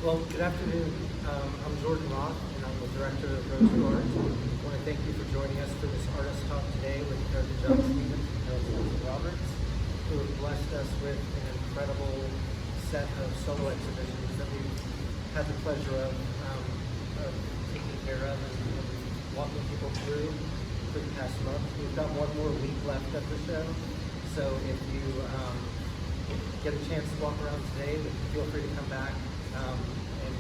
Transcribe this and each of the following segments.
Well, good afternoon. I'm Jordan Roth, and I'm the director of Roth. I want to thank you for joining us for this artist talk today with John Stevens and Carroll Swenson Roberts, who have blessed us with an incredible set of solo exhibitions that we've had the pleasure of taking care of and walking people through for the past month. We've got one more week left of the show, so if you get a chance to walk around today, feel free to come back and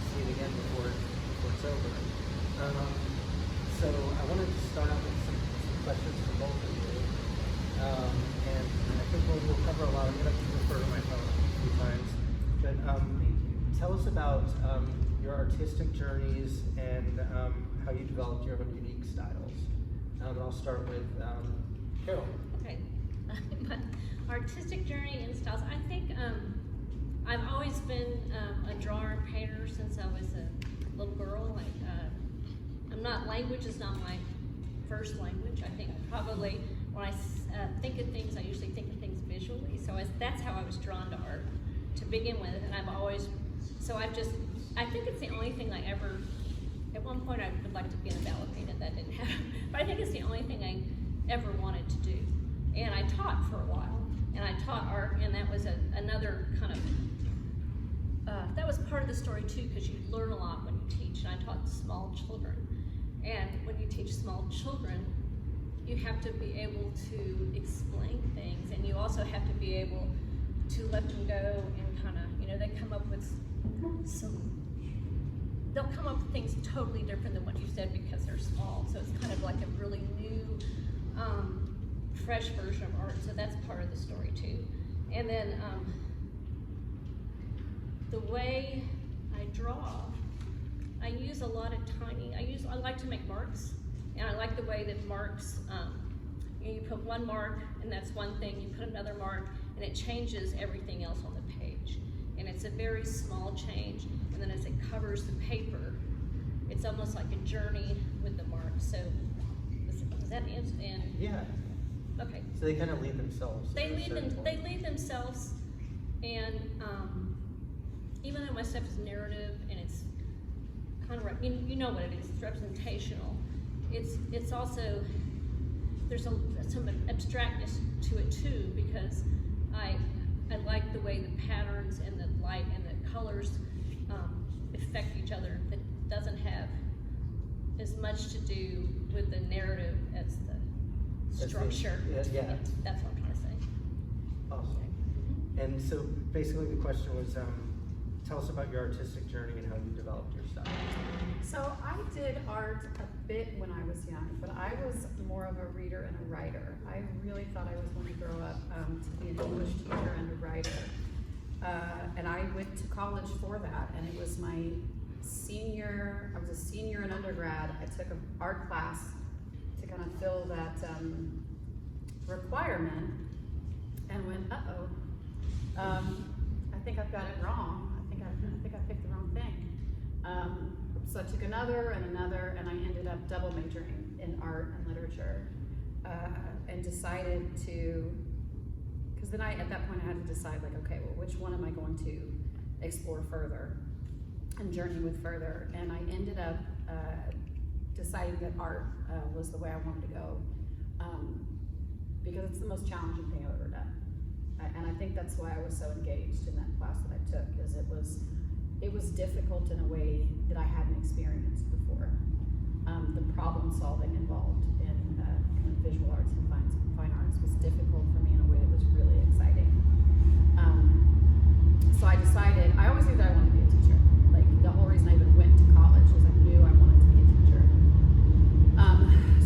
see it again before it's over. So I wanted to start out with some questions for both of you. And I think we'll cover a lot. I'm going to refer to my phone a few times. But tell us about your artistic journeys and how you developed your own unique styles. I'll start with Carroll. Okay. My artistic journey and styles. I think I've always been a drawer and painter since I was a little girl. Language is not my first language. I think probably when I think of things, I usually think of things visually. So that's how I was drawn to art to begin with. And I think it's the only thing I ever, at one point I would like to be in a ballerina, that didn't happen. But I think it's the only thing I ever wanted to do. And I taught for a while. And I taught art, and that was another kind of, that was part of the story too, because you learn a lot when you teach. And I taught small children. And when you teach small children, you have to be able to explain things, and you also have to be able to let them go and kind of, they come up with they'll come up with things totally different than what you said because they're small. So it's kind of like a really new, fresh version of art. So that's part of the story too. And then the way I draw, I use a lot of I like to make marks, and I like the way that marks, you put one mark and that's one thing, you put another mark and it changes everything else on the page. And it's a very small change, and then as it covers the paper, it's almost like a journey with the mark. So, is that and Yeah. Okay. So they kind of lead themselves. They lead themselves, and even though my stuff is narrative and it's kind of, you know what it is, it's representational. It's also, there's some abstractness to it too, because I like the way the patterns and the light and the colors affect each other. That doesn't have as much to do with the narrative as the structure. Yeah. That's what I'm trying to say. Awesome. And so basically the question was, tell us about your artistic journey and how you developed your style. So I did art a bit when I was young, but I was more of a reader and a writer. I really thought I was going to grow up to be an English teacher and a writer. And I went to college for that, and it was I was a senior in undergrad. I took an art class to kind of fill that requirement, and went, I think I've got it wrong. I think I picked the wrong thing. So I took another, and I ended up double majoring in art and literature, and decided to, because then at that point I had to decide, like, okay, well, which one am I going to explore further and journey with further? And I ended up deciding that art was the way I wanted to go, because it's the most challenging thing I've ever done. And I think that's why I was so engaged in that class that I took, because it was difficult in a way that I hadn't experienced before. The problem solving involved in visual arts and fine arts was difficult for me in a way that was really exciting. So I decided, I always knew that I wanted to be a teacher. Like, the whole reason I even went to college was I knew I wanted to be a teacher.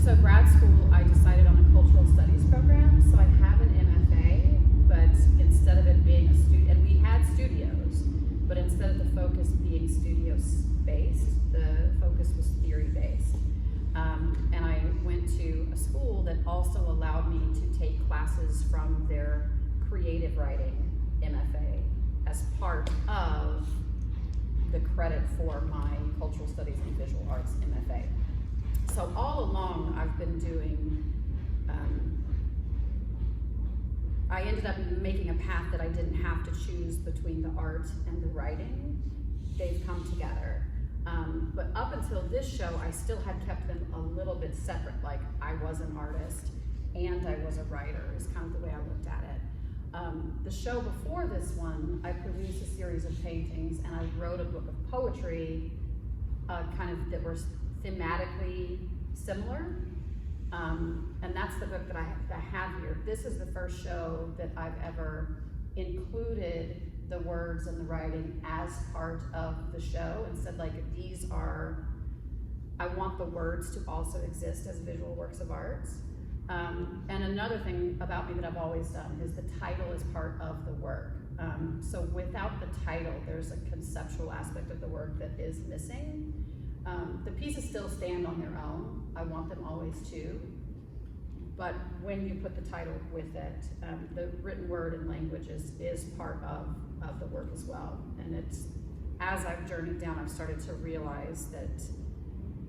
So grad school, I decided on a cultural studies program. So I have an MFA, but instead of it being a studio, and we had studios, but instead of the focus being studio-based, the focus was theory-based. And I went to a school that also allowed me to take classes from their creative writing MFA as part of the credit for my cultural studies and visual arts MFA. So all along I've been doing, I ended up making a path that I didn't have to choose between the art and the writing. They until this show, I still had kept them a little bit separate. Like, I was an artist and I was a writer, is kind of the way I looked at it. The show before this one, I produced a series of paintings and I wrote a book of poetry, kind of that were thematically similar. And that's the book that I have here. This is the first show that I've ever included the words and the writing as part of the show and said, like, these are, I want the words to also exist as visual works of art. And another thing about me that I've always done is the title is part of the work. So without the title, there's a conceptual aspect of the work that is missing. The pieces still stand on their own. I want them always to. But when you put the title with it, the written word and language is part of the work as well. And it's, as I've journeyed down, I've started to realize that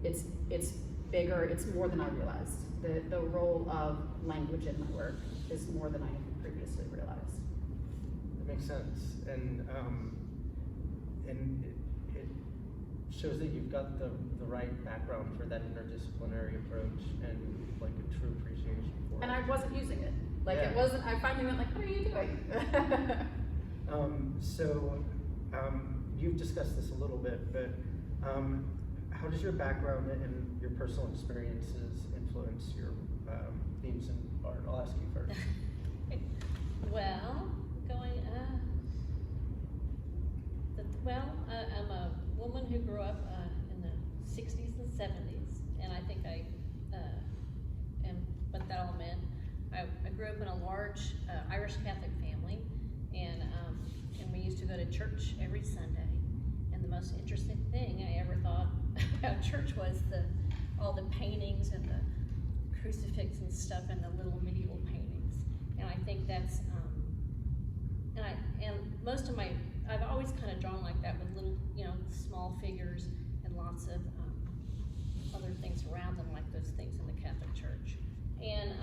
it's bigger, it's more than I realized. The role of language in my work is more than I had previously realized. That makes sense. And it shows that you've got the right background for that interdisciplinary approach and like a true appreciation for it. And I wasn't using it. Like, yeah. It wasn't, I finally went like, what are you doing? You've discussed this a little bit, but how does your background and your personal experiences influence your themes in art? I'll ask you first. Well, I'm a woman who grew up in the 60s and 70s, and I think I am what that all meant. I grew up in a large Irish Catholic family, and we used to go to church every Sunday. And the most interesting thing I ever thought about church was all the paintings and the crucifix and stuff and the little medieval paintings. And I think that's and most of I've always kind of drawn like that with little, small figures and lots of other things around them, like those things in the Catholic Church. And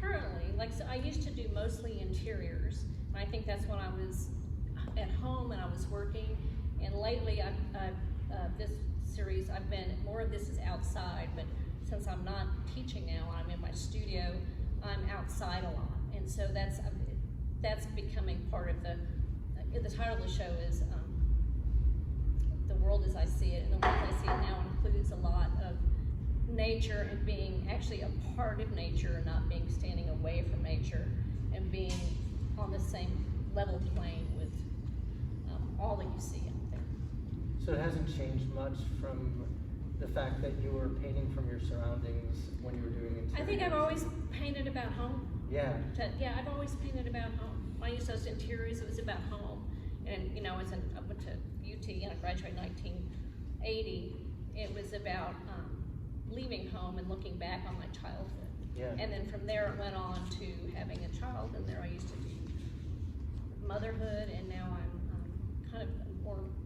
currently, so I used to do mostly interiors, and I think that's when I was at home and I was working. And lately, this series, more of this is outside, but since I'm not teaching now, I'm in my studio, I'm outside a lot. And so that's becoming part of the title of the show is The World as I See It. And the world as I see it now includes a lot of nature and being actually a part of nature and not being standing away from nature and being on the same level plane with all that you see out there. So it hasn't changed much from the fact that you were painting from your surroundings when you were doing interiors? I think I've always painted about home. Yeah. I've always painted about home. When I used those interiors, it was about home. And I went to UT and I graduated in 1980. It was about leaving home and looking back on my childhood. Yeah. And then from there it went on to having a child, and there I used to do motherhood, and now I'm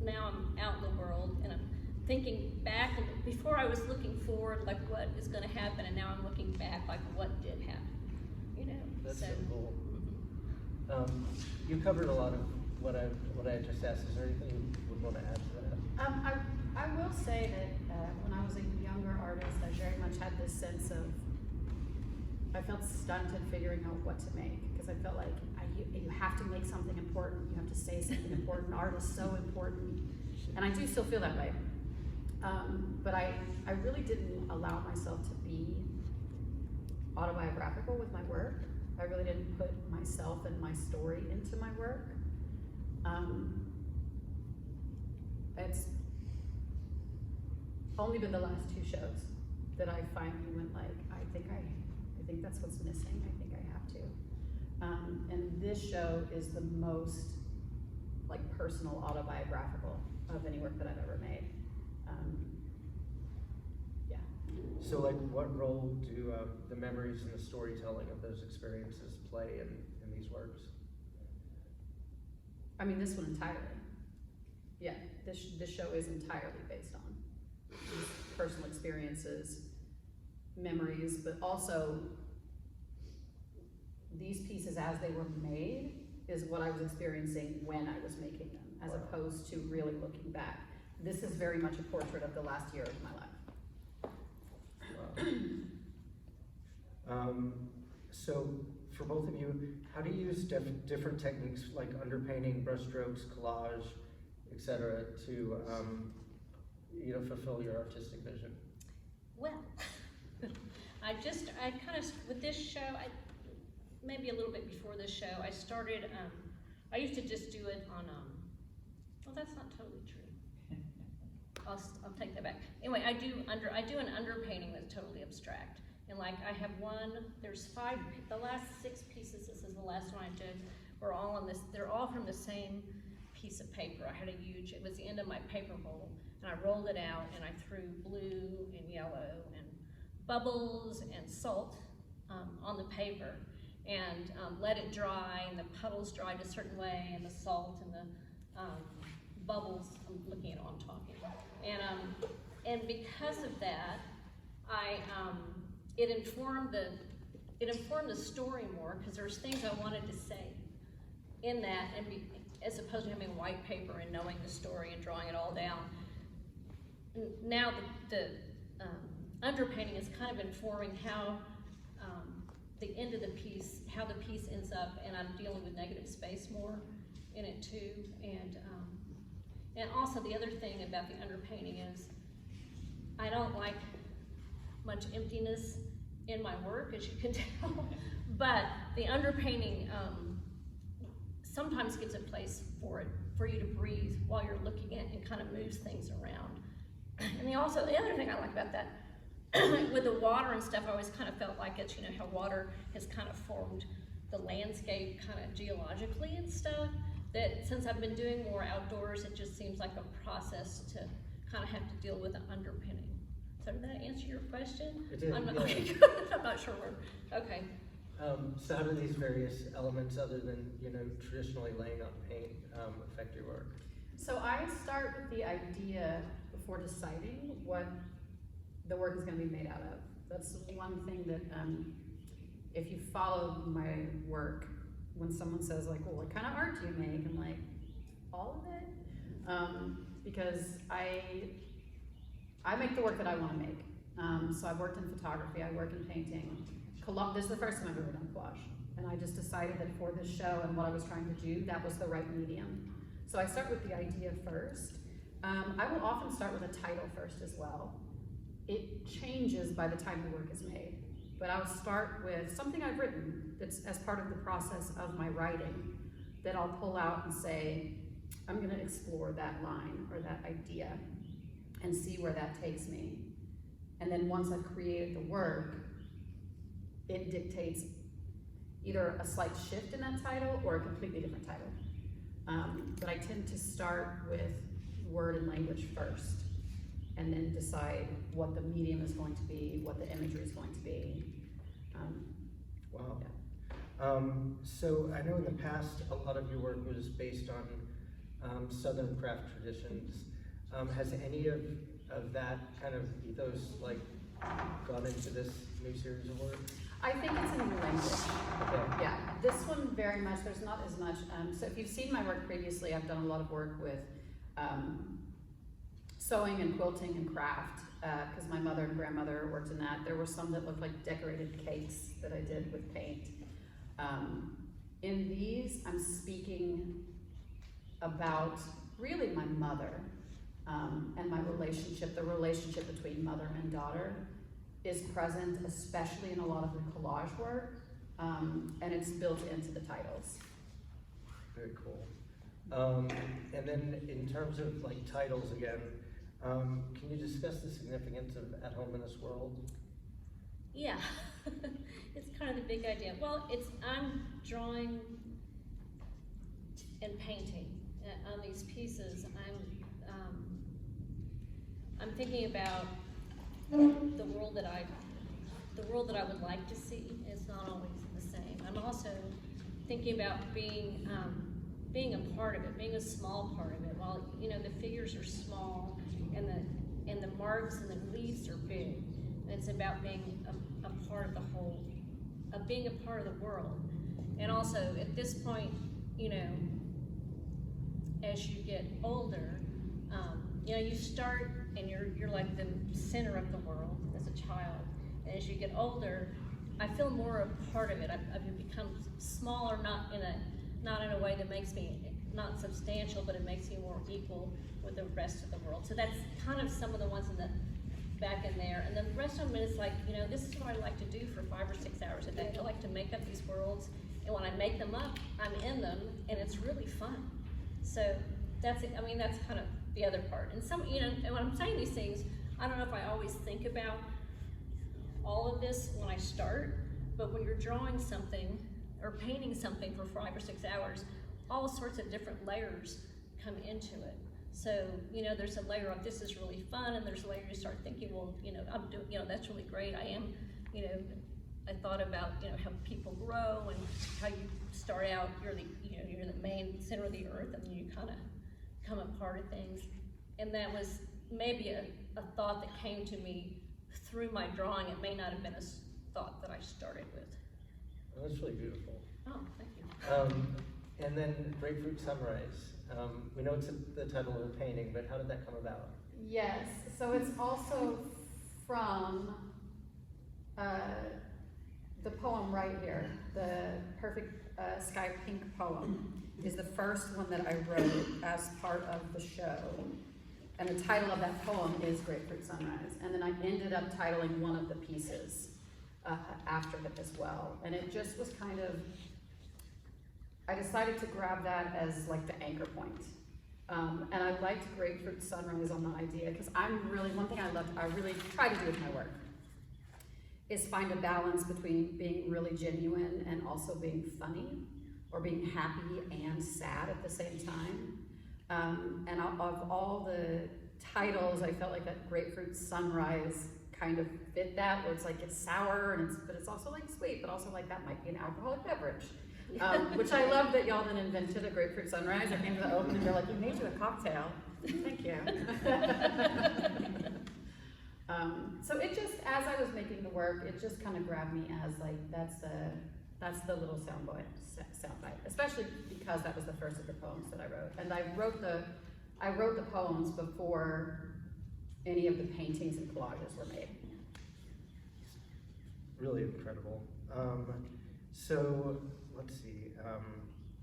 now I'm out in the world and I'm thinking back. Before I was looking forward, like what is going to happen, and now I'm looking back, like what did happen. That's so cool. You covered a lot of what I just asked. Is there anything you would want to add to that? I will say that when I was a younger artist, I very much had this sense of, I felt stunted figuring out what to make, because I felt like you have to make something important, you have to say something important, art is so important, and I do still feel that way. But I really didn't allow myself to be autobiographical with my work. I really didn't put myself and my story into my work. It's only been the last two shows that I finally went like, I think that's what's missing. I think I have to. And this show is the most like personal autobiographical of any work that I've ever made. Yeah. So like what role do the memories and the storytelling of those experiences play in these works? I mean, this one entirely. Yeah, this show is entirely based on personal experiences, memories, but also these pieces as they were made is what I was experiencing when I was making them, as Wow. opposed to really looking back. This is very much a portrait of the last year of my life. Wow. So for both of you, how do you use different techniques like underpainting, brushstrokes, collage, etc., to fulfill your artistic vision? Well, I kind of, with this show, maybe a little bit before this show, I started, I used to just do it on, well, that's not totally true. I'll take that back. Anyway, I do an underpainting that's totally abstract. And like I have there's 5, the last 6 pieces, this is the last one I did, were all on this, they're all from the same piece of paper. I had it was the end of my paper roll, and I rolled it out and I threw blue and yellow and bubbles and salt on the paper, and let it dry, and the puddles dried a certain way, and the salt and the bubbles, I'm looking at what I'm talking about. And because of that, it informed the story more, because there's things I wanted to say in that, and as opposed to having white paper and knowing the story and drawing it all down. Now the underpainting is kind of informing how the end of the piece, how the piece ends up, and I'm dealing with negative space more in it too. And also the other thing about the underpainting is I don't like much emptiness in my work, as you can tell, but the underpainting sometimes gives a place for you to breathe while you're looking at it, and kind of moves things around. And the other thing I like about that, with the water and stuff, I always kind of felt like it's, how water has kind of formed the landscape kind of geologically and stuff, that since I've been doing more outdoors, it just seems like a process to kind of have to deal with the underpinning. So did that answer your question? It did, I'm not, yeah. okay, good. I'm not sure okay. So how do these various elements, other than traditionally laying on paint, affect your work? So I start with the idea before deciding what the work is going to be made out of. That's one thing that, if you follow my work, when someone says like, well, what kind of art do you make? I'm like, all of it? Because I make the work that I want to make. So I've worked in photography, I work in painting. This is the first time I've ever done collage. And I just decided that for this show and what I was trying to do, that was the right medium. So I start with the idea first. I will often start with a title first as well. It changes by the time the work is made. But I'll start with something I've written that's as part of the process of my writing, that I'll pull out and say, I'm gonna explore that line or that idea and see where that takes me. And then once I've created the work, it dictates either a slight shift in that title or a completely different title. But I tend to start with word and language first, and then decide what the medium is going to be, what the imagery is going to be. Wow. Yeah. So I know in the past, a lot of your work was based on Southern craft traditions. Has any of that kind of ethos gone into this new series of work? I think it's in the language. Okay. Yeah, this one very much, there's not as much, so if you've seen my work previously, I've done a lot of work with sewing and quilting and craft, because my mother and grandmother worked in that. There were some that looked like decorated cakes that I did with paint. In these, I'm speaking about really my mother and my relationship. The relationship between mother and daughter is present, especially in a lot of the collage work, and it's built into the titles. Very cool. And then in terms of titles again, can you discuss the significance of At Home in This World? Yeah, it's kind of the big idea. Well, I'm drawing and painting on these pieces. I'm thinking about the world that I would like to see. Is not always the same. I'm also thinking about being a part of it, being a small part of it. While the figures are small and the marks and the leaves are big, and it's about being a part of the whole, of being a part of the world. And also at this point, you know, as you get older, you know, you start and you're like the center of the world as a child. And as you get older, I feel more a part of it. I've become smaller, not in a way that makes me not substantial, but it makes me more equal with the rest of the world. So that's kind of some of the ones in the back in there. And then the rest of them is like, you know, this is what I like to do for 5 or 6 hours a day. I like to make up these worlds, and when I make them up, I'm in them, and it's really fun. So that's it. I mean, that's kind of the other part. And some, you know, and when I'm saying these things, I don't know if I always think about all of this when I start, but when you're drawing something or painting something for 5 or 6 hours, all sorts of different layers come into it. So, you know, there's a layer of this is really fun, and there's a layer you start thinking, well, you know, I'm doing, you know, that's really great. I am, you know, I thought about, you know, how people grow and how you start out, you're the, you know, you're the main center of the earth, and then you kind of become a part of things. And that was maybe a thought that came to me through my drawing. It may not have been a thought that I started with. Well, that's really beautiful. Oh, thank you. And then Grapefruit Sunrise. We know it's the title of the painting, but how did that come about? Yes, so it's also from the poem right here, the Perfect Sky Pink poem is the first one that I wrote as part of the show. And the title of that poem is Grapefruit Sunrise. And then I ended up titling one of the pieces after it as well. And it just was kind of, I decided to grab that as like the anchor point. And I liked Grapefruit Sunrise on the idea, because one thing I really try to do with my work is find a balance between being really genuine and also being funny, or being happy and sad at the same time. And of all the titles, I felt like that Grapefruit Sunrise kind of fit that, where it's like it's sour, but it's also like sweet, but also like that might be an alcoholic beverage. Which I love that y'all then invented a Grapefruit Sunrise. I came to the open and they're like, we made you a cocktail. Thank you. So it just, as I was making the work, it just kind of grabbed me as like, that's the little soundbite, especially because that was the first of the poems that I wrote. And I wrote the poems before any of the paintings and collages were made. Really incredible. So let's see.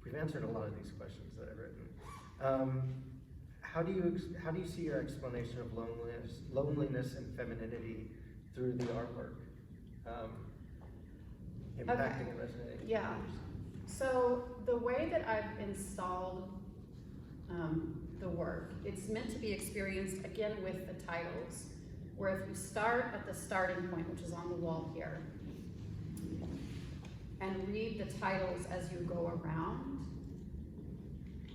We've answered a lot of these questions that I've written. How do you see your explanation of loneliness and femininity through the artwork impacting and resonating? Yeah. So the way that I've installed the work, it's meant to be experienced again with the titles, where if you start at the starting point, which is on the wall here, and read the titles as you go around,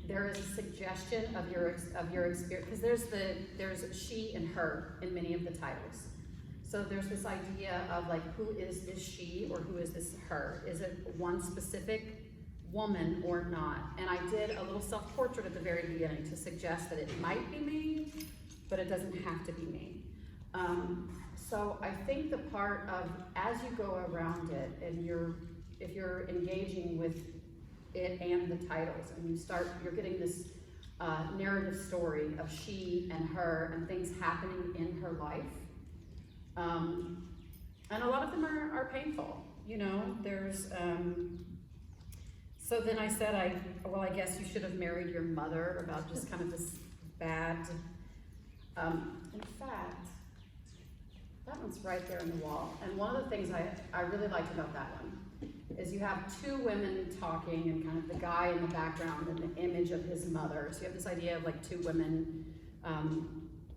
there is a suggestion of your experience, because there's she and her in many of the titles. So there's this idea of like, who is this she or who is this her? Is it one specific woman or not? And I did a little self-portrait at the very beginning to suggest that it might be me, but it doesn't have to be me. So I think the part of, as you go around it, and if you're engaging with it and the titles, and you're getting this narrative story of she and her and things happening in her life. And a lot of them are painful, you know, there's, so then I said, I guess you should have married your mother, about just kind of this bad, in fact, that one's right there on the wall. And one of the things I really liked about that one is you have two women talking, and kind of the guy in the background and the image of his mother. So you have this idea of like two women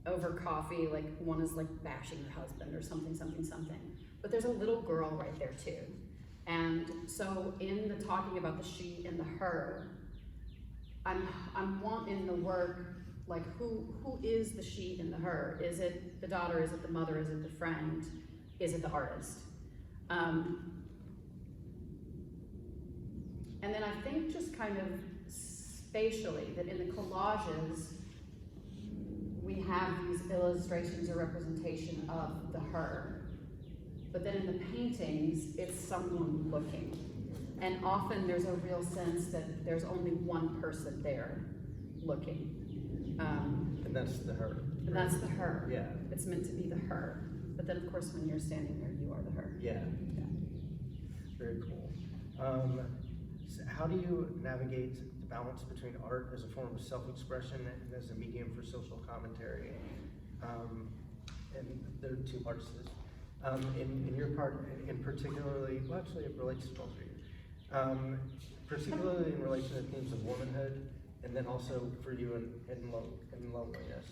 over coffee, like one is like bashing her husband or something. But there's a little girl right there too. And so in the talking about the she and the her, I'm wanting the work, like who is the she and the her? Is it the daughter? Is it the mother? Is it the friend? Is it the artist? And then I think just kind of spatially, that in the collages, we have these illustrations or representation of the her. But then in the paintings, it's someone looking. And often there's a real sense that there's only one person there looking. And that's the her. And that's the her. Yeah. It's meant to be the her. But then of course when you're standing there, you are the her. Yeah. Very cool. So how do you navigate the balance between art as a form of self-expression and as a medium for social commentary? And there are two parts to this. In your part, in particularly, well, actually, it relates to both of you. Particularly in relation to themes of womanhood, and then also for you in loneliness.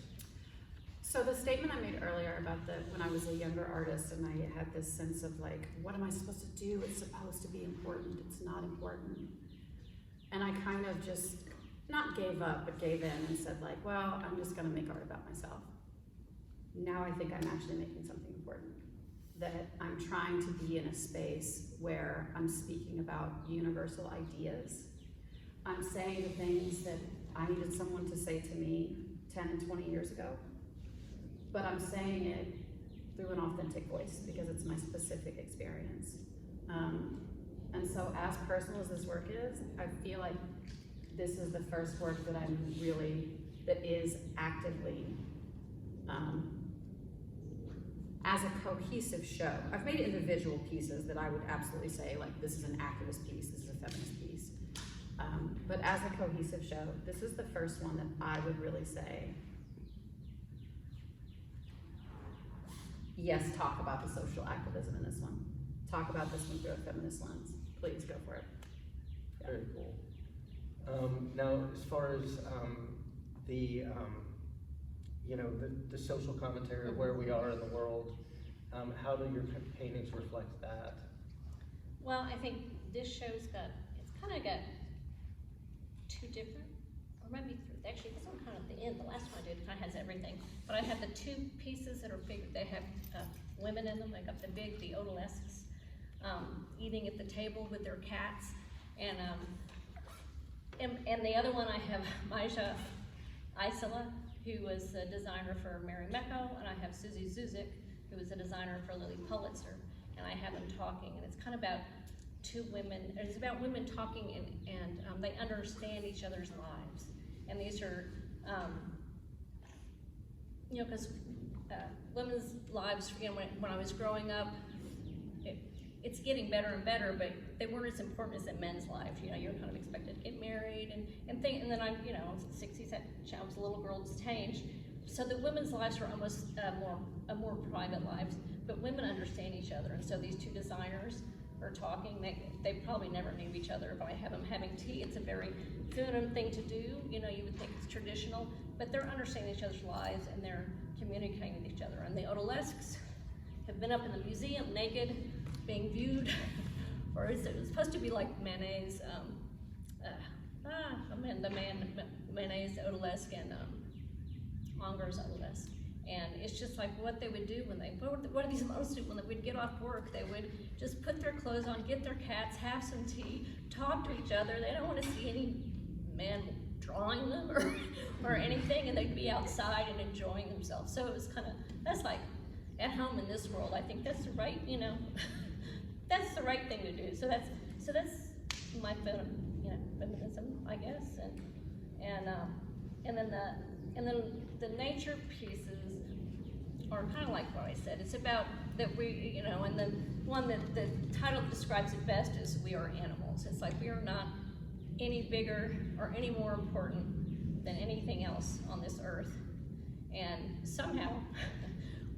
So the statement I made earlier about when I was a younger artist and I had this sense of like, what am I supposed to do? It's supposed to be important. It's not important. And I kind of just, not gave up, but gave in and said like, well, I'm just gonna make art about myself. Now I think I'm actually making something important. That I'm trying to be in a space where I'm speaking about universal ideas. I'm saying the things that I needed someone to say to me 10 and 20 years ago. But I'm saying it through an authentic voice because it's my specific experience. And so as personal as this work is, I feel like this is the first work that that is actively, as a cohesive show. I've made individual pieces that I would absolutely say, like, this is an activist piece, this is a feminist piece. But as a cohesive show, this is the first one that I would really say, yes, talk about the social activism in this one. Talk about this one through a feminist lens. Please go for it. Yeah. Very cool. Now, as far as the social commentary of where we are in the world, how do your paintings reflect that? Well, I think this show's got, it's kind of got two different, or maybe three, actually this one kind of at the end, the last one I did kind of has everything, but I have the two pieces that are big, they have women in them. I got the odalesques, eating at the table with their cats, and the other one I have Maja Isola, who was a designer for Mary Mecco, and I have Susie Zuzik, who was a designer for Lily Pulitzer, and I have them talking, and it's kind of about two women, it's about women talking and they understand each other's lives. And these are, because women's lives, when I was growing up, it's getting better and better, but they weren't as important as in men's lives. You're kind of expected to get married and then I, the 60s, I was a little girl, it's changed. So the women's lives were almost more private lives, but women understand each other. And so these two designers are talking. They probably never knew each other, but I have them having tea. It's a very feminine thing to do. You would think it's traditional, but they're understanding each other's lives and they're communicating with each other. And the odalesques have been up in the museum naked, being viewed, or is it supposed to be like Manet's, Manet's odalesque and Anger's odalesque. And it's just like what they would do when what do these models do when they would get off work? They would just put their clothes on, get their cats, have some tea, talk to each other. They don't want to see any men drawing them or anything, and they'd be outside and enjoying themselves. So it was that's like at home in this world. I think that's the right, that's the right thing to do. So that's my feminism, I guess, and then the nature pieces are kind of like what I said. It's about that we, and the one that the title describes it best is we are animals. It's like we are not any bigger or any more important than anything else on this earth. And somehow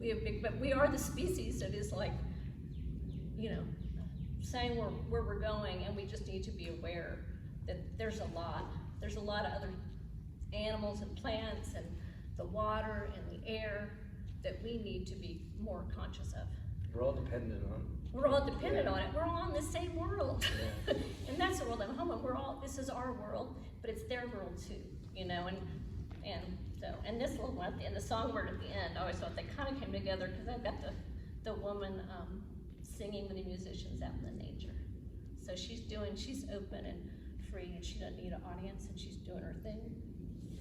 we have but we are the species that is like, saying where we're going, and we just need to be aware that there's a lot of other animals and plants and the water and the air that we need to be more conscious of. We're all dependent on. We're all dependent on it. We're all in the same world. Yeah. And that's the world I'm home in. This is our world, but it's their world too, and this little one at the end, the songbird at the end, I always thought they kind of came together because I've got the woman singing with the musicians out in the nature. So she's open and free, and she doesn't need an audience, and she's doing her thing.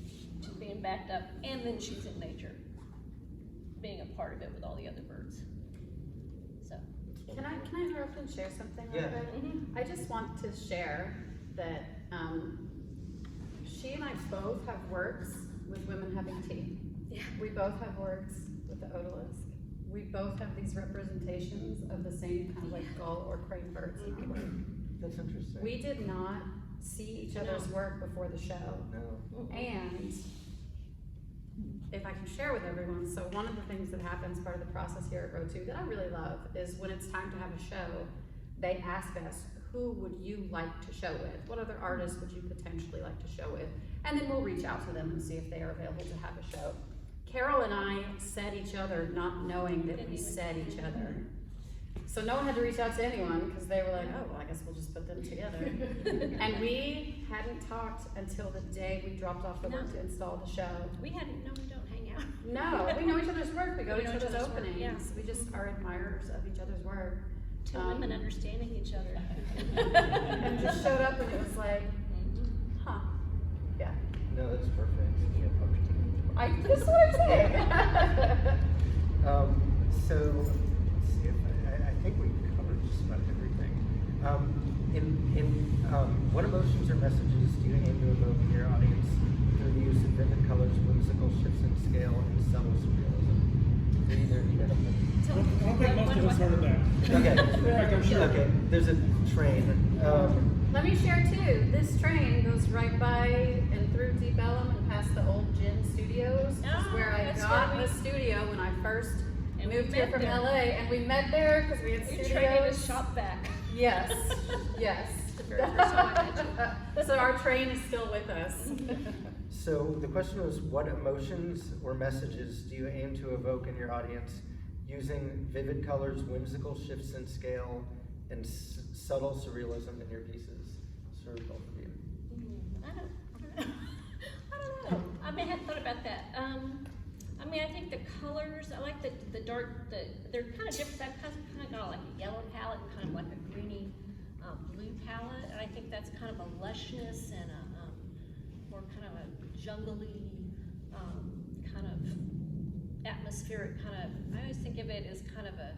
She's being backed up, and then she's in nature, being a part of it with all the other birds. So It's Can I interrupt and share something real Yeah. quick? I just want to share that she and I both have works with women having tea. Yeah. We both have works with the odalisque. We both have these representations of the same kind of like gull or crane birds in our work. That's interesting. We did not see each other's work before the show. No. And if I can share with everyone, so one of the things that happens part of the process here at Row 2 that I really love is when it's time to have a show, they ask us, who would you like to show with? What other artists would you potentially like to show with? And then we'll reach out to them and see if they are available to have a show. Carol and I said each other not knowing that we said each other. So no one had to reach out to anyone because they were like, oh, well, I guess we'll just put them together. And we hadn't talked until the day we dropped off the work to install the show. We don't hang out. No, we know each other's work. We go to We each know each other's other's work, openings. yeah. We just are admirers of each other's work. Two women understanding each other. And just showed up and it was like, huh, yeah. No, that's perfect. That's what I'm saying. So, let's see if I think we covered just about everything. What emotions or messages do you aim to evoke in your audience through the use of vivid colors, whimsical shifts in scale, and subtle surrealism? I think most of us heard that. Okay, there's a train. Let me share too. This train goes right by and through Deep Ellum and past the old Gin Studios, which is where I that's got where the studio when I first And we moved here met from there. LA, and we met there because we had We studios. traded a shop back. Yes, yes. The very first time I met you. So our train is still with us. So the question was, what emotions or messages do you aim to evoke in your audience using vivid colors, whimsical shifts in scale, and subtle surrealism in your pieces? Sort of both of you. I don't know. I mean, I hadn't thought about that. I mean, I think the colors, I like the dark, they're kind of different. I've kind of got like a yellow palette, kind of like a greeny blue palette, and I think that's kind of a lushness and a more kind of a jungly, kind of atmospheric kind of. I always think of it as kind of a.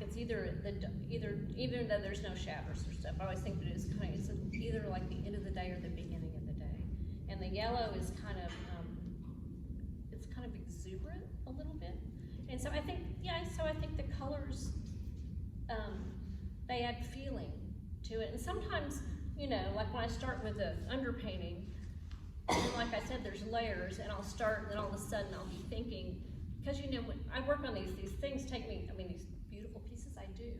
It's even though there's no shadows or stuff, I always think that it's either like the end of the day or the beginning of the day. And the yellow is kind of it's kind of exuberant a little bit. And so I think the colors they add feeling to it. And sometimes, like when I start with the underpainting, and like I said, there's layers, and I'll start, and then all of a sudden I'll be thinking, because when I work on these things take me, these beautiful pieces I do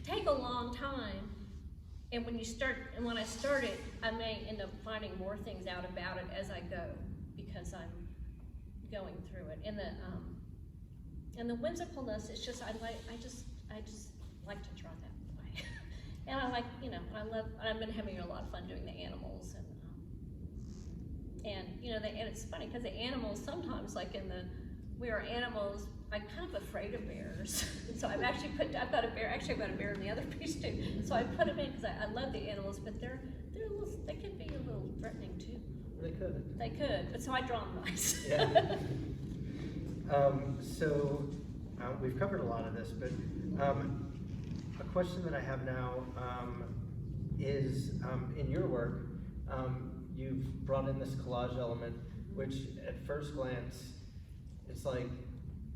take a long time. And when I start it, I may end up finding more things out about it as I go, because I'm going through it. And the whimsicalness, it's just I just like to draw that way. And I like, I've been having a lot of fun doing the animals, and it's funny because the animals sometimes, like we are animals. I'm kind of afraid of bears, so I've got a bear in the other piece too. So I put them in because I love the animals, but they can be a little threatening too. They could, but so I draw them nice. Yeah. So we've covered a lot of this, but a question that I have now is in your work, you've brought in this collage element, which at first glance, it's like,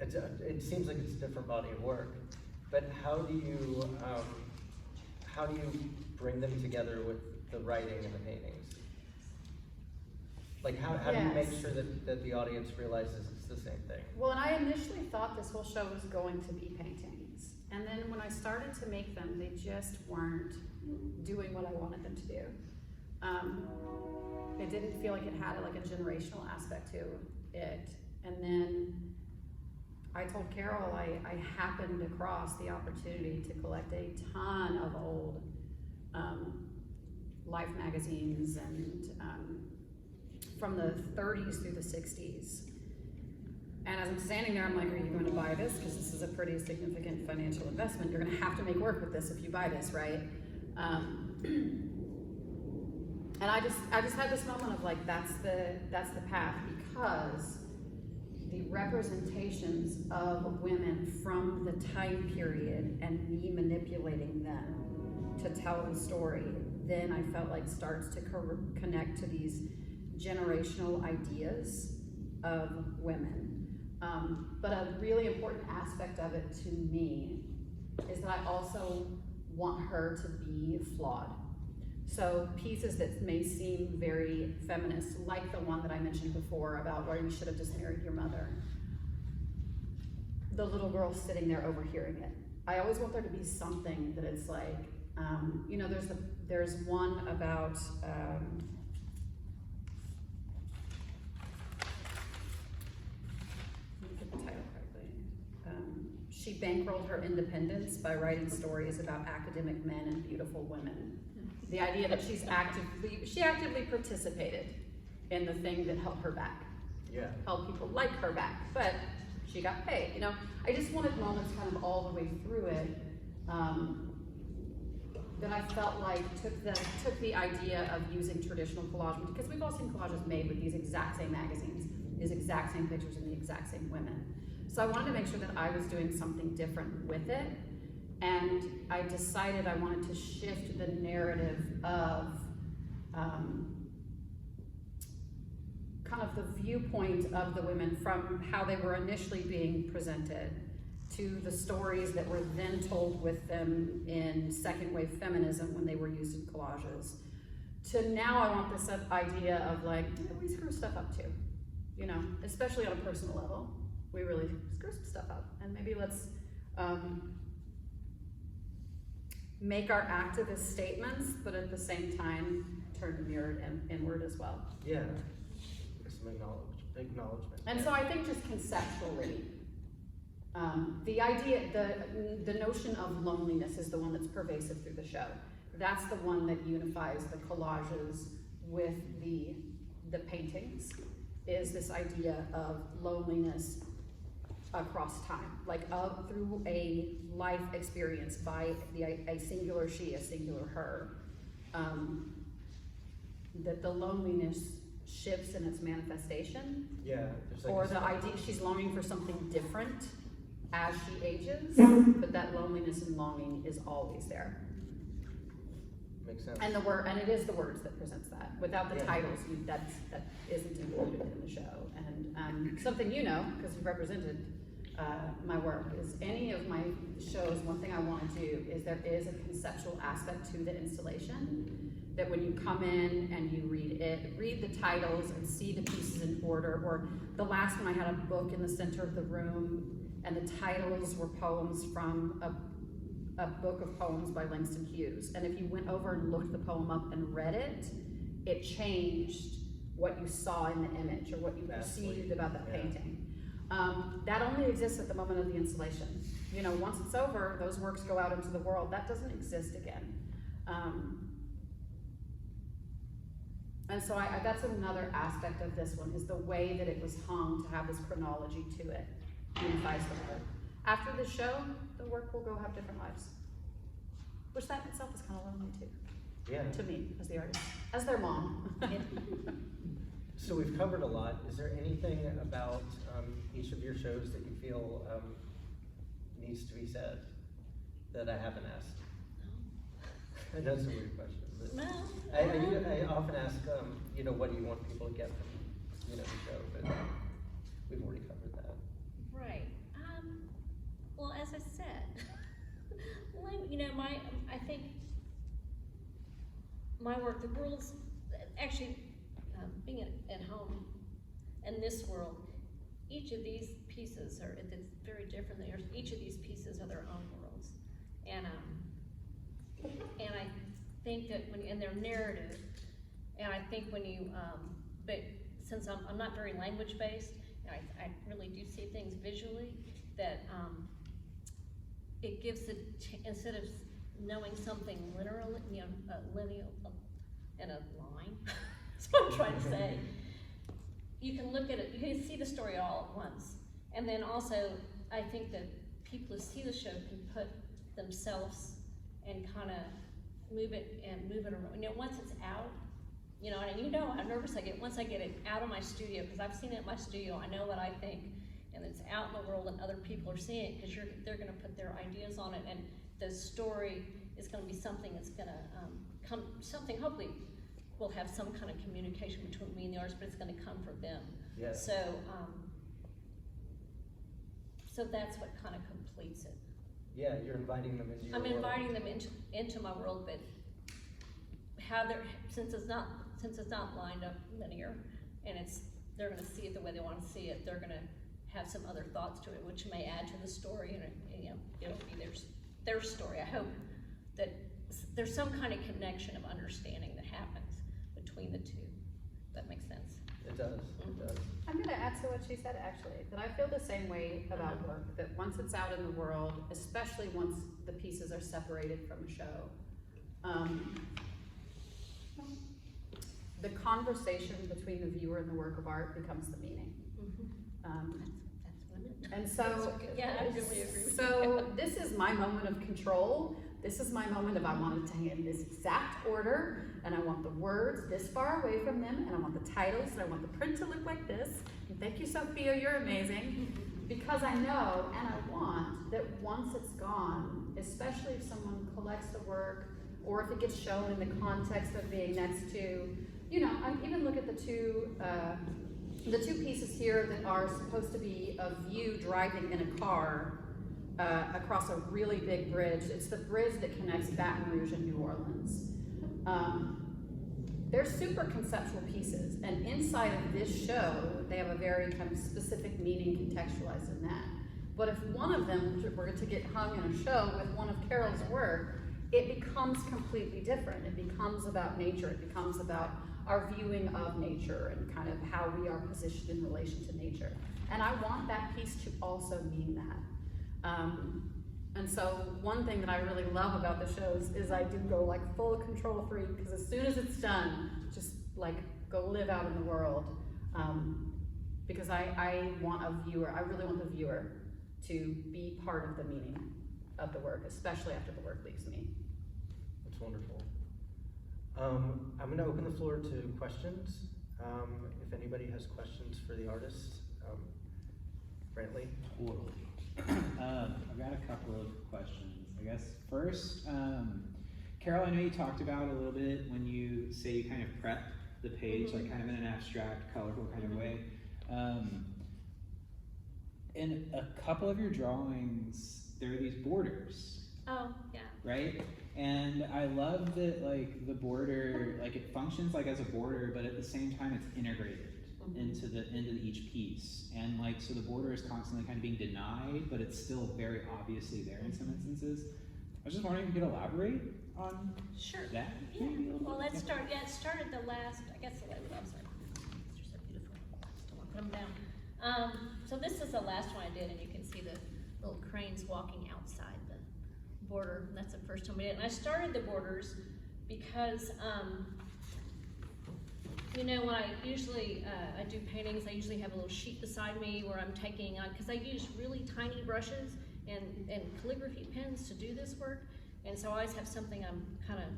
it seems like it's a different body of work, but how do you bring them together with the writing and the paintings? Like how do you make sure that the audience realizes it's the same thing? Well, and I initially thought this whole show was going to be paintings. And then when I started to make them, they just weren't doing what I wanted them to do. It didn't feel like it had like a generational aspect to it. And then I told Carol I happened across the opportunity to collect a ton of old Life magazines and from the 30s through the 60s. And as I'm standing there, I'm like, are you going to buy this? Because this is a pretty significant financial investment. You're going to have to make work with this if you buy this, right? And I just had this moment of like, that's the path, because the representations of women from the time period and me manipulating them to tell the story, then I felt like starts to connect to these generational ideas of women. But a really important aspect of it to me is that I also want her to be flawed. So pieces that may seem very feminist, like the one that I mentioned before about where you should have just married your mother. The little girl sitting there overhearing it. I always want there to be something that it's like, you know, there's one about, let me get the title correctly. She bankrolled her independence by writing stories about academic men and beautiful women. The idea that she actively participated in the thing that held her back. Yeah. Held people like her back, but she got paid. You know, I just wanted moments kind of all the way through it that I felt like took the idea of using traditional collage, because we've all seen collages made with these exact same magazines, these exact same pictures, and the exact same women. So I wanted to make sure that I was doing something different with it. And I decided I wanted to shift the narrative of kind of the viewpoint of the women from how they were initially being presented to the stories that were then told with them in second wave feminism when they were used in collages. To now I want this idea of like, we screw stuff up too, you know, especially on a personal level. We really screw some stuff up, and maybe let's make our activist statements, but at the same time, turn the mirror inward as well. Yeah, some acknowledgement. And so I think just conceptually, the idea, the notion of loneliness is the one that's pervasive through the show. That's the one that unifies the collages with the paintings, is this idea of loneliness across time, like through a life experience by a singular she, a singular her, that the loneliness shifts in its manifestation. Yeah, there's like or the idea she's longing for something different as she ages, but that loneliness and longing is always there. Makes sense. And and it is the words that presents that. Without the titles, that isn't included in the show. And something you know, because you've represented my work, is any of my shows, one thing I want to do is there is a conceptual aspect to the installation, that when you come in and you read the titles and see the pieces in order. Or the last one, I had a book in the center of the room, and the titles were poems from a book of poems by Langston Hughes. And if you went over and looked the poem up and read it, it changed what you saw in the image or what you perceived about the painting. That only exists at the moment of the installation. You know, once it's over, those works go out into the world. That doesn't exist again. And so that's another aspect of this one, is the way that it was hung to have this chronology to it, unifies the work. After the show, the work will go have different lives. Which that itself is kind of lonely too. Yeah. To me, as the artist, as their mom. So we've covered a lot. Is there anything about each of your shows that you feel needs to be said that I haven't asked? I know it's a weird question, but No. I often ask, you know, what do you want people to get from, you know, the show? But we've already covered that. Right. Well, as I said, you know, I think my work, the world's actually being at home in this world. Each of these pieces it's very different. Each of these pieces are their own worlds, and I think that in their narrative, and I think when you, but since I'm not very language based, I really do see things visually that it gives instead of knowing something literally, you know, lineal in a line. That's what I'm trying to say. You can look at it, you can see the story all at once. And then also, I think that people who see the show can put themselves and kind of move it around. You know, once it's out, you know, and you know how nervous I get once I get it out of my studio, because I've seen it in my studio, I know what I think. and it's out in the world and other people are seeing it, because they're gonna put their ideas on it, and the story is gonna be something that's gonna hopefully will have some kind of communication between me and the artist, but it's gonna come from them. Yes. So that's what kind of completes it. Yeah, you're inviting them into your I'm world. inviting them into my world, but how since it's not lined up linear, and they're gonna see it the way they wanna see it, they're gonna have some other thoughts to it, which may add to the story, and it'll be their story. I hope that there's some kind of connection of understanding that happens between the two. That makes sense. It does, it does. I'm gonna add to what she said, actually, that I feel the same way about work, that once it's out in the world, especially once the pieces are separated from a show, the conversation between the viewer and the work of art becomes the meaning. That's what I meant. And so, Yeah, I really agree with so this is my moment of control. This is my moment of I want it to hang in this exact order, and I want the words this far away from them, and I want the titles, and I want the print to look like this. And thank you, Sophia, you're amazing. Because I know, and I want, that once it's gone, especially if someone collects the work, or if it gets shown in the context of being next to, I even look at the two pieces here that are supposed to be of you driving in a car across a really big bridge. It's the bridge that connects Baton Rouge and New Orleans. They're super conceptual pieces, and inside of this show, they have a very kind of specific meaning contextualized in that. But if one of them were to get hung in a show with one of Carroll's work, it becomes completely different. It becomes about nature. It becomes about our viewing of nature and kind of how we are positioned in relation to nature. And I want that piece to also mean that. And so one thing that I really love about the shows is I do go like full control freak, because as soon as it's done, just like go live out in the world. Because I want I really want the viewer to be part of the meaning of the work, especially after the work leaves me. That's wonderful. I'm going to open the floor to questions. If anybody has questions for the artist, Brantley. Totally. I've got a couple of questions. I guess first, Carol, I know you talked about a little bit when you say you kind of prep the page, like kind of in an abstract, colorful kind of way. In a couple of your drawings, there are these borders. Oh, yeah. Right? And I love that, like, the border, like, it functions like as a border, but at the same time it's integrated into each piece. And like, so the border is constantly kind of being denied, but it's still very obviously there in some instances. I was just wondering if you could elaborate on that. Yeah. Well, let's start. Yeah, it started the last. I guess the last. I'm sorry. These are so beautiful. Still want to put them down. So this is the last one I did, and you can see the little cranes walking outside the border. And that's the first time we did it. And I started the borders because, when I usually I do paintings, I usually have a little sheet beside me where I'm taking on, because I use really tiny brushes and calligraphy pens to do this work, and so I always have something I'm kind of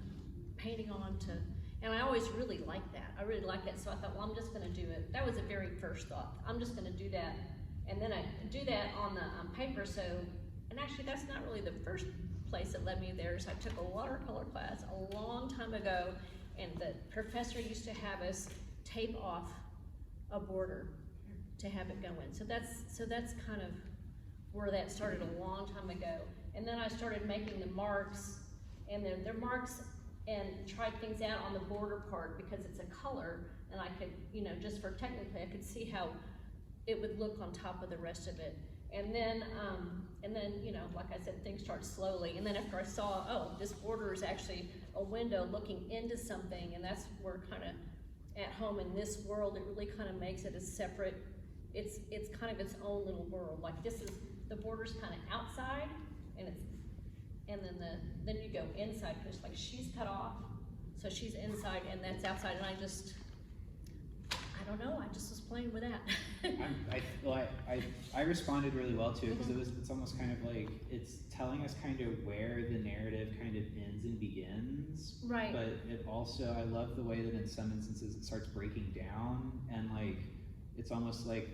painting on to, and I always really like that. I really like that, so I thought, well, I'm just going to do it. That was the very first thought. I'm just going to do that, and then I do that on the paper. So, and actually, that's not really the first place that led me there. So I took a watercolor class a long time ago, and the professor used to have us tape off a border to have it go in. So that's kind of where that started a long time ago. And then I started making the marks, and they're marks, and tried things out on the border part because it's a color, and I could, just for technically, I could see how it would look on top of the rest of it. And then, like I said, things start slowly. And then after I saw, oh, this border is actually a window looking into something, and that's where kind of at home in this world, it really kind of makes it a separate, it's kind of its own little world. Like this is, the border's kind of outside, and then you go inside, because like she's cut off, so she's inside and that's outside, and I don't know, I just was playing with that. I responded really well to it, because it's almost kind of like, it's telling us kind of where the narrative kind of ends and begins. Right. But it also, I love the way that in some instances it starts breaking down, and like, it's almost like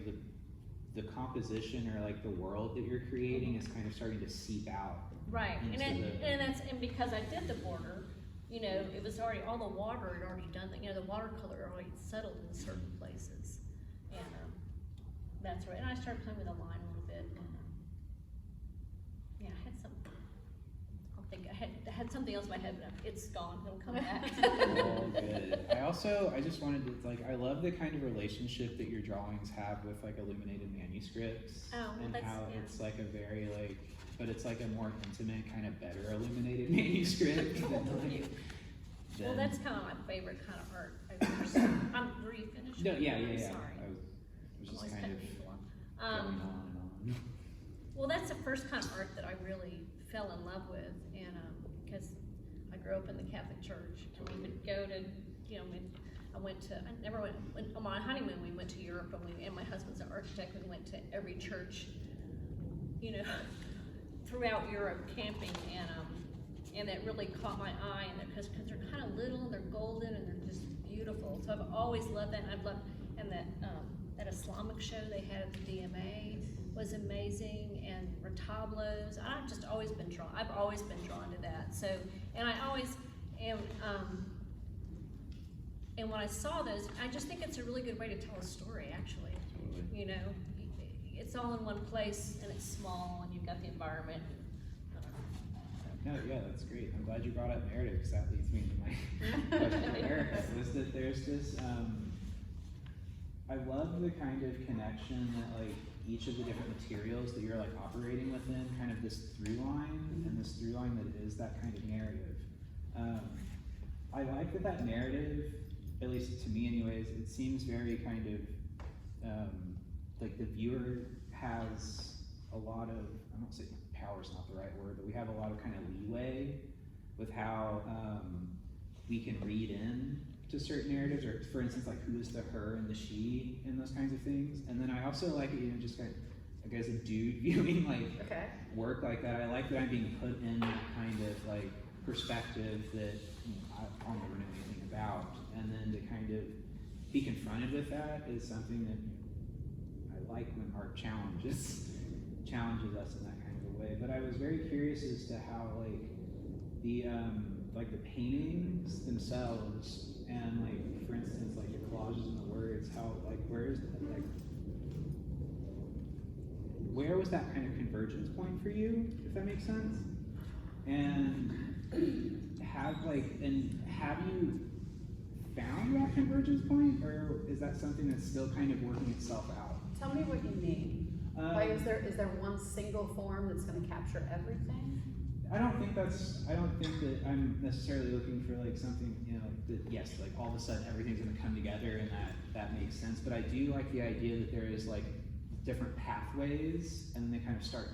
the composition or like the world that you're creating is kind of starting to seep out. Right, into and because I did the border, you know, it was already, all the water had already done that, you know, the watercolor had already settled in certain places. And, that's right, and I started playing with the line a little bit, and, yeah, I had some, I'll think, I had something else in my head, but it's gone, it'll come back. Oh, good. I just wanted to, like, I love the kind of relationship that your drawings have with, like, illuminated manuscripts. Oh, well, and that's, how yeah. it's, like, a very, like, but it's, like, a more intimate, kind of better illuminated manuscript. Well, that's kind of my favorite kind of art. Were you finished? No, yeah. Sorry. I was just Always kind cutting of people off. going on and on. Well, that's the first kind of art that I really fell in love with, and because I grew up in the Catholic Church, and we would go to, you know, I never went on my honeymoon. We went to Europe, and my husband's an architect. We went to every church, you know, throughout Europe camping, and that really caught my eye, and because they're kind of little, and they're golden, and they're just beautiful. So I've always loved that, and I've loved, and that Islamic show they had at the DMA was amazing, and retablos. I've just always been drawn. I've always been drawn to that. So, and I always am. And when I saw those, I just think it's a really good way to tell a story. Actually, Totally. you know, it's all in one place, and it's small, and you've got the environment. No, yeah, that's great. I'm glad you brought up narrative, because that leads me to my question for Erica, was that there's this, I love the kind of connection that, like, each of the different materials that you're, like, operating within, kind of this through line, and this through line that is that kind of narrative. I like that narrative, at least to me anyways, it seems very kind of, like the viewer has a lot of, I don't say power's not the right word, but we have a lot of kind of leeway with how we can read in to certain narratives, or for instance, like who is the her and the she and those kinds of things. And then I also like it, you know, just kind of, like as a dude viewing like work like that, I like that I'm being put in that kind of like perspective that, you know, I'll never know anything about. And then to kind of be confronted with that is something that, you know, I like when art challenges us in that kind of a way. But I was very curious as to how like the paintings themselves, and like for instance like the collages and the words, how like where was that kind of convergence point for you, if that makes sense? And have you found that convergence point, or is that something that's still kind of working itself out? Tell me what you mean. Like, is there one single form that's going to capture everything? I don't think that I'm necessarily looking for like something, you know, that yes, like all of a sudden everything's going to come together and that makes sense. But I do like the idea that there is like different pathways, and then they kind of start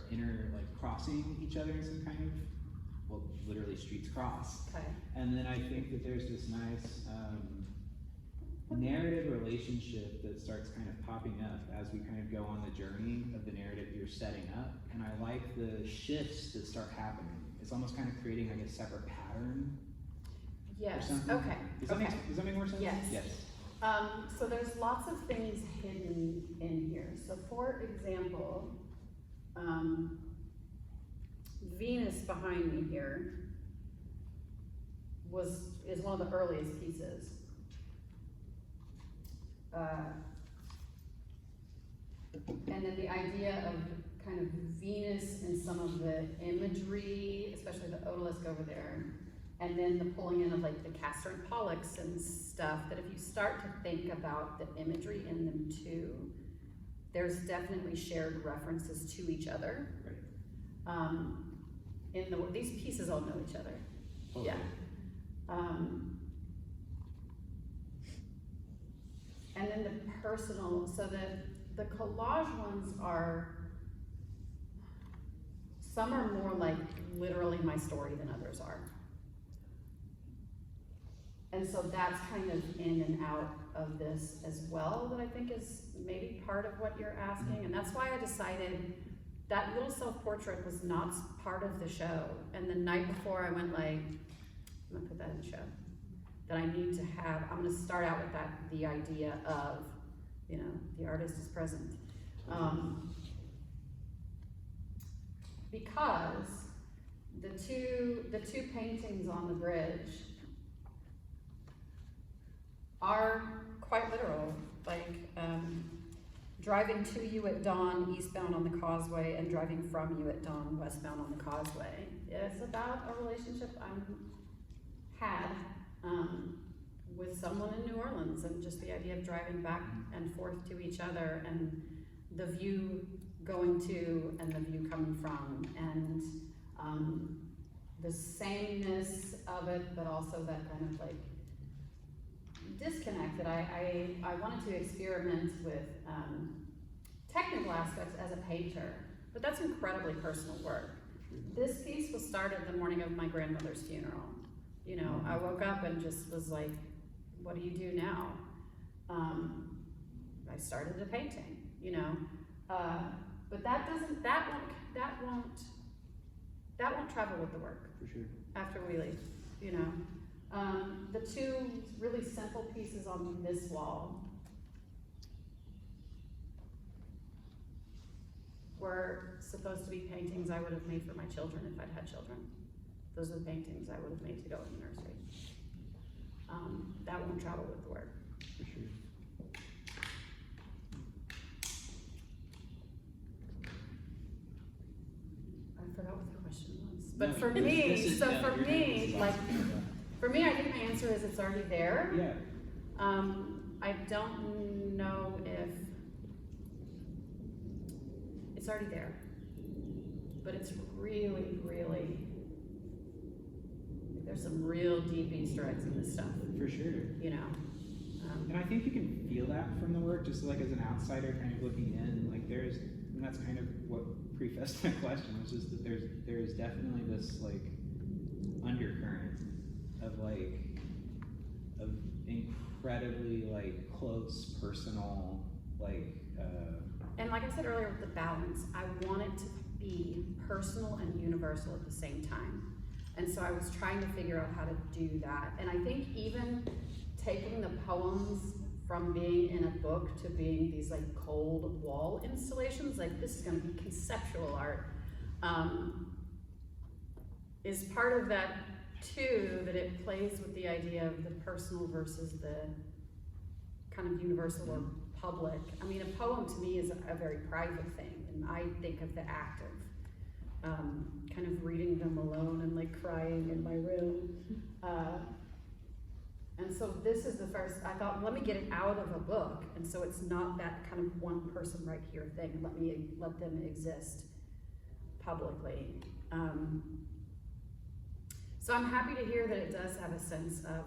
crossing each other in some kind of, well, literally streets cross. Okay. And then I think that there's this nice narrative relationship that starts kind of popping up as we kind of go on the journey of the narrative you're setting up. And I like the shifts that start happening. It's almost kind of creating like a separate pattern. Yes. Or something. Okay. Does that make more sense? Yes. Yes. So there's lots of things hidden in here. So for example, Venus behind me here is one of the earliest pieces. And then the idea of kind of Venus and some of the imagery, especially the odalisque over there, and then the pulling in of like the Castor and Pollux and stuff, that if you start to think about the imagery in them too, there's definitely shared references to each other. Right. These pieces all know each other. Totally. Yeah. And then the personal, so the collage ones some are more like literally my story than others are. And so that's kind of in and out of this as well, that I think is maybe part of what you're asking. And that's why I decided that little self-portrait was not part of the show. And the night before I went like, I'm gonna put that in the show. That I need to have, I'm gonna start out with the idea of, you know, the artist is present. Because the two paintings on the bridge are quite literal, like driving to you at dawn eastbound on the causeway and driving from you at dawn westbound on the causeway. It's about a relationship I had with someone in New Orleans, and just the idea of driving back and forth to each other, and the view going to and the view coming from, and the sameness of it, but also that kind of like disconnect that I wanted to experiment with technical aspects as a painter, but that's incredibly personal work. This piece was started the morning of my grandmother's funeral. You know, I woke up and just was like, what do you do now? I started a painting, you know, but that won't travel with the work. For sure. After we leave, you know. The two really simple pieces on this wall were supposed to be paintings I would have made for my children if I'd had children. Those are the paintings I would have made to go in the nursery. That won't travel with the work. For sure. I forgot what the question was. But No, for this me, is- so yeah, for you're me, doing this like, awesome. for me, I think my answer is it's already there. Yeah. I don't know if it's already there, but it's really, really, there's some real deep Easter eggs in this stuff, For sure. you know. And I think you can feel that from the work, just like as an outsider kind of looking in, like and that's kind of what prefaced my question, was just that there's definitely this like undercurrent of incredibly like close, personal, like And like I said earlier with the balance, I want it to be personal and universal at the same time. And so I was trying to figure out how to do that. And I think even taking the poems from being in a book to being these like cold wall installations, like this is gonna be conceptual art, is part of that too, that it plays with the idea of the personal versus the kind of universal or public. I mean, a poem to me is a very private thing, and I think of the act of kind of reading them alone and like crying in my room. And so this is the first, I thought, let me get it out of a book, and so it's not that kind of one person right here thing. Let them exist publicly. So I'm happy to hear that it does have a sense of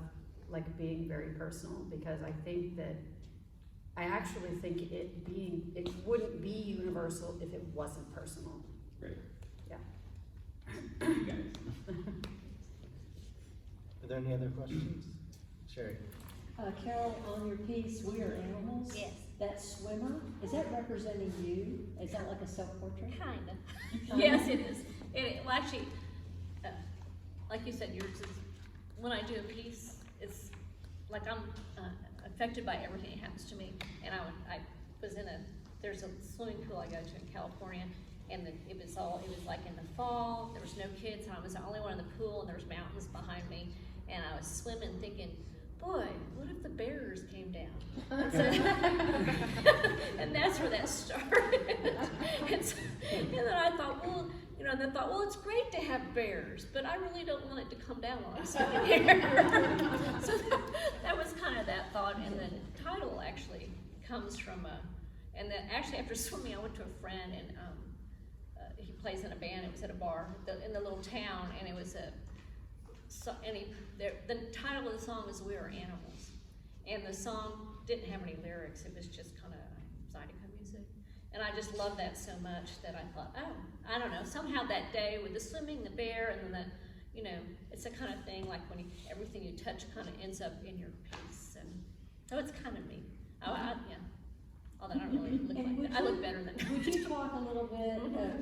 like being very personal, because I actually think it wouldn't be universal if it wasn't personal. Right. Yeah. You guys. Are there any other questions? Sherry? Carol, on your piece, We Are Animals? Yes. That swimmer, is that representing you? Is that like a self-portrait? Kinda. Yes, it is. Well, actually, like you said, yours is, when I do a piece, it's like I'm affected by everything that happens to me. And I was there's a swimming pool I go to in California, and it was like in the fall, there was no kids, and I was the only one in the pool, and there was mountains behind me, and I was swimming thinking, boy, what if the bears came down? And that's where that started. And then I thought, well, it's great to have bears, but I really don't want it to come down while I'm swimming here. So that was kind of that thought, and the title actually comes from and then actually after swimming, I went to a friend, and he plays in a band. It was at a bar in the little town, and it was the title of the song is We Are Animals, and the song didn't have any lyrics. It was just kind of zydeco music, and I just loved that so much that I thought, oh, I don't know, somehow that day with the swimming, the bear, and then it's the kind of thing like when everything you touch kind of ends up in your piece, and so it's kind of me. Yeah. Although I don't really look like that. I look better than that. Would you talk a little bit,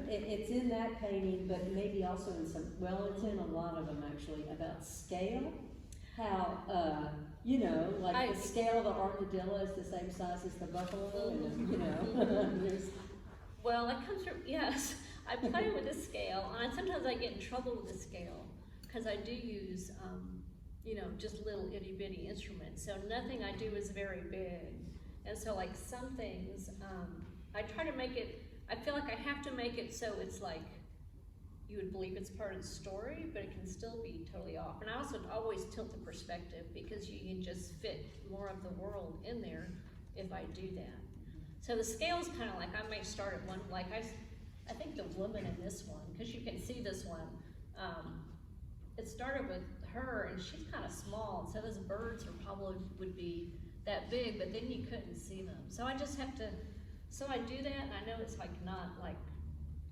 it's in that painting, but maybe also in it's in a lot of them actually, about scale? How, the scale of the armadillo is the same size as the buffalo, and, there's Well, it comes from, yes, I play with the scale, and sometimes I get in trouble with the scale, because I do use, you know, just little itty bitty instruments, so nothing I do is very big. And so like some things, I try to make it, I feel like I have to make it so it's like, you would believe it's part of the story, but it can still be totally off. And I also always tilt the perspective, because you can just fit more of the world in there if I do that. So the scale's kind of like, I might start at one, like I think the woman in this one, because you can see this one, it started with her, and she's kind of small, and so those birds are probably would be that big, but then you couldn't see them. So I just have to, so I do that, and I know it's like not like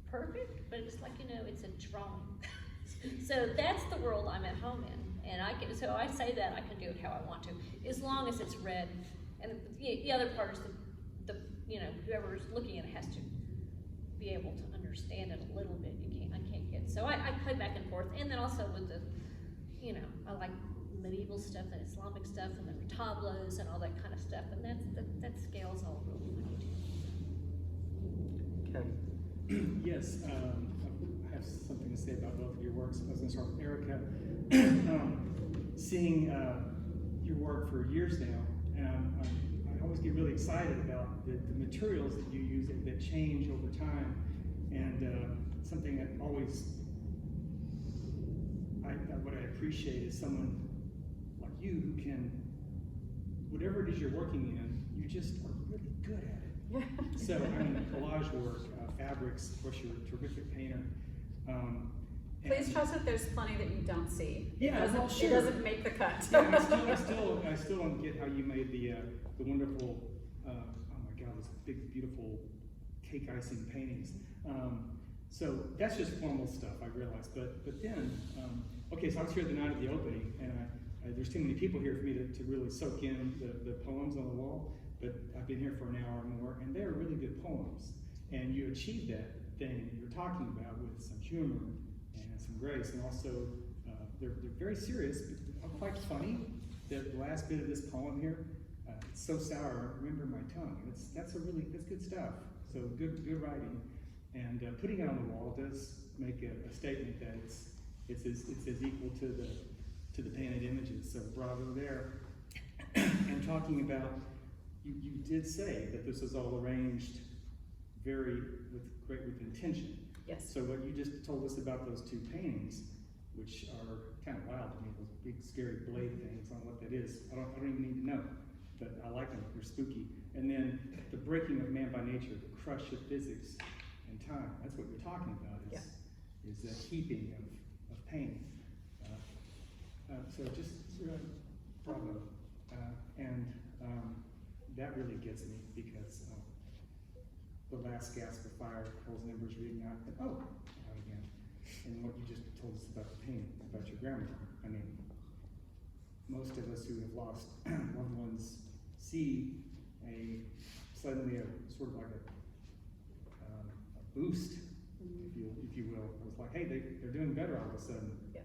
perfect, but it's like, you know, it's a drawing. So that's the world I'm at home in, and I can, so I say that I can do it how I want to, as long as it's read. And the other part is the you know, whoever's looking at it has to be able to understand it a little bit. I can't get, so I play back and forth, and then also with the, you know, I like medieval stuff and Islamic stuff and the retablos and all that kind of stuff, and that scales all really funny too. Ken? Yes, I have something to say about both of your works. I was going to start with Erica. Seeing your work for years now, I always get really excited about the materials that you use that change over time, and something that always what I appreciate is someone like you who can, whatever it is you're working in, you just are really good at it. So, I mean, collage work, fabrics, of course, you're a terrific painter. Please trust that there's plenty that you don't see. Yeah, well, sure. It doesn't make the cut. Yeah, I still don't get how you made the wonderful, oh my God, those big, beautiful cake icing paintings. So that's just formal stuff, I realize. But then, okay, so I was here the night of the opening, and there's too many people here for me to really soak in the poems on the wall. But I've been here for an hour or more, and they're really good poems. And you achieved that thing you're talking about with some humor and some grace, and also they're very serious, but quite funny. The last bit of this poem here, it's so sour, I remember my tongue. That's good stuff. So good writing, and putting it on the wall does make a statement that it's as equal to the painted images. So bravo there. And talking about, you did say that this was all arranged with intention. Yes. So what you just told us about those two paintings, which are kind of wild to me, those big scary blade things, on what that is. I don't even need to know, but I like them. They're spooky. And then the breaking of man by nature, the crush of physics and time. That's what you're talking about. Is the heaping of pain. So just bravo, and that really gets me, because the last gasp of fire, Carroll's embers reading out, and out again. And what you just told us about the pain, about your grandmother. I mean, most of us who have lost loved ones see suddenly a sort of like a boost, if you will. It was like, hey, they're doing better all of a sudden. Yeah.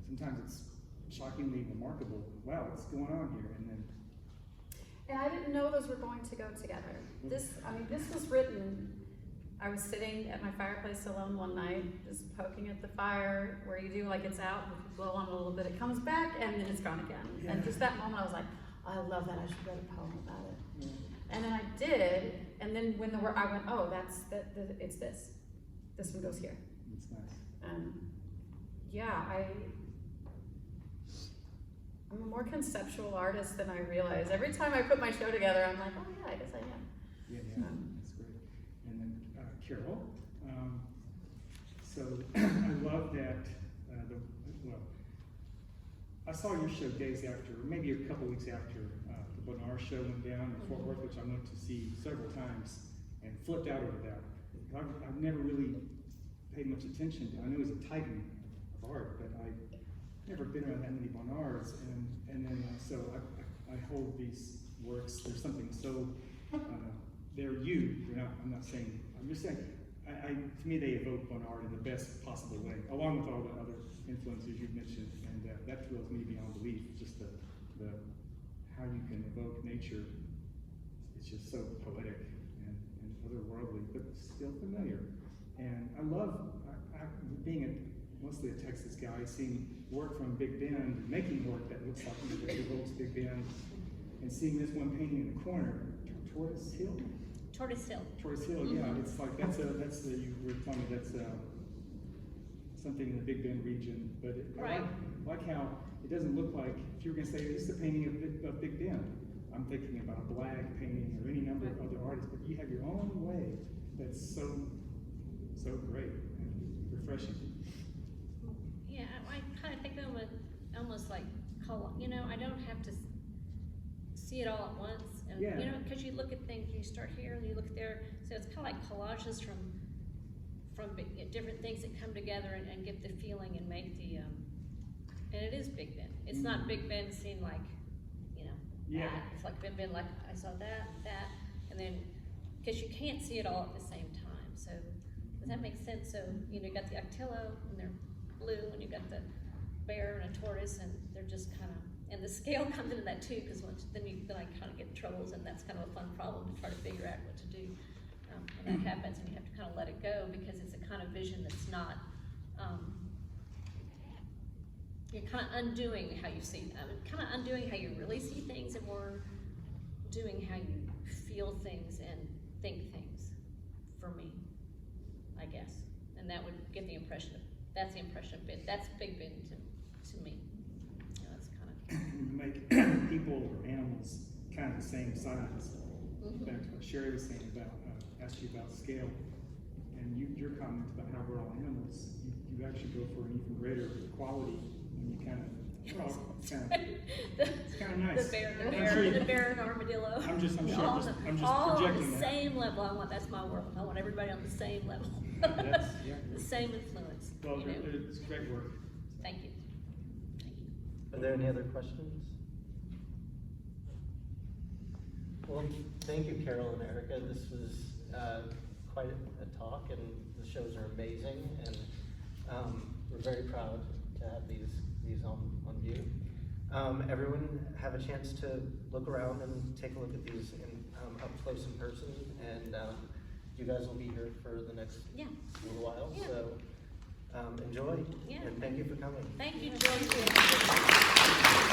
Sometimes it's shockingly remarkable. Wow, what's going on here? And I didn't know those were going to go together. This was written, I was sitting at my fireplace alone one night, just poking at the fire, where you do, like, it's out, if you blow on it a little bit, it comes back, and then it's gone again. Yeah. And just that moment, I was like, oh, I love that, I should write a poem about it. Yeah. And then I did, and then when I went, oh, it's this. This one goes here. It's nice. Yeah, I'm a more conceptual artist than I realize. Every time I put my show together, I'm like, oh yeah, I guess I am. Yeah, that's great. And then Carroll. So I love that. I saw your show days after, or maybe a couple weeks after the Bonar show went down in Fort Worth, which I went to see several times, and flipped out over that. I've never really paid much attention to. I knew it was a titan of art, but I've never been around that many Bonards, and then so I hold these works. There's something so they're you. I'm not saying. I'm just saying. To me, they evoke Bonnard in the best possible way, along with all the other influences you've mentioned, and that thrills me beyond belief. Just the how you can evoke nature. It's just so poetic and otherworldly, but still familiar. And I love, being mostly a Texas guy, seeing work from Big Bend, making work that looks like it evokes Big Bend, and seeing this one painting in the corner, Tortoise Hill? Tortoise Hill. Tortoise Hill, yeah, it's like, you were telling me that's something in the Big Bend region, but I like how it doesn't look like, if you were gonna say, this is a painting of Big Bend, I'm thinking about a Black painting or any number of other artists, but you have your own way that's so great and refreshing. Yeah, I kind of think of them almost like, I don't have to see it all at once, and Yeah. because you look at things, you start here and you look there, so it's kind of like collages from different things that come together and give the feeling and make the, and it is Big Ben. It's not Big Ben seen like, Yeah. that. It's like Big Ben, like I saw that, and then, because you can't see it all at the same time, so, does that make sense? So, you got the Actillo, and they're blue, and you got the bear and a tortoise, and they're just kind of, and the scale comes into that too, because then I kind of get in troubles, and that's kind of a fun problem to try to figure out what to do. When that happens, and you have to kind of let it go, because it's a kind of vision that's not, you're kind of undoing how you see, kind of undoing how you really see things, and more doing how you feel things and think things, for me, I guess. And that would give the impression that's the impression of that's Big Ben to me. That's kind of. You make people or animals kind of the same size. Back to what Sherry was saying about, asked you about scale, and your comment about how we're all animals, you actually go for an even greater quality, and you kind of, it's kind of nice. The bear and armadillo. I'm just all projecting on the that. same level. That's my world. I want everybody on the same level. Yes, yeah. The same influence. Well, it's great work. Thank you. Are there any other questions? Well, thank you, Carol and Erica. This was quite a talk, and the shows are amazing, and we're very proud to have these on view. Everyone have a chance to look around and take a look at these up close in person, and you guys will be here for the next little while, so enjoy, and thank you for coming. Thank you, Joyce.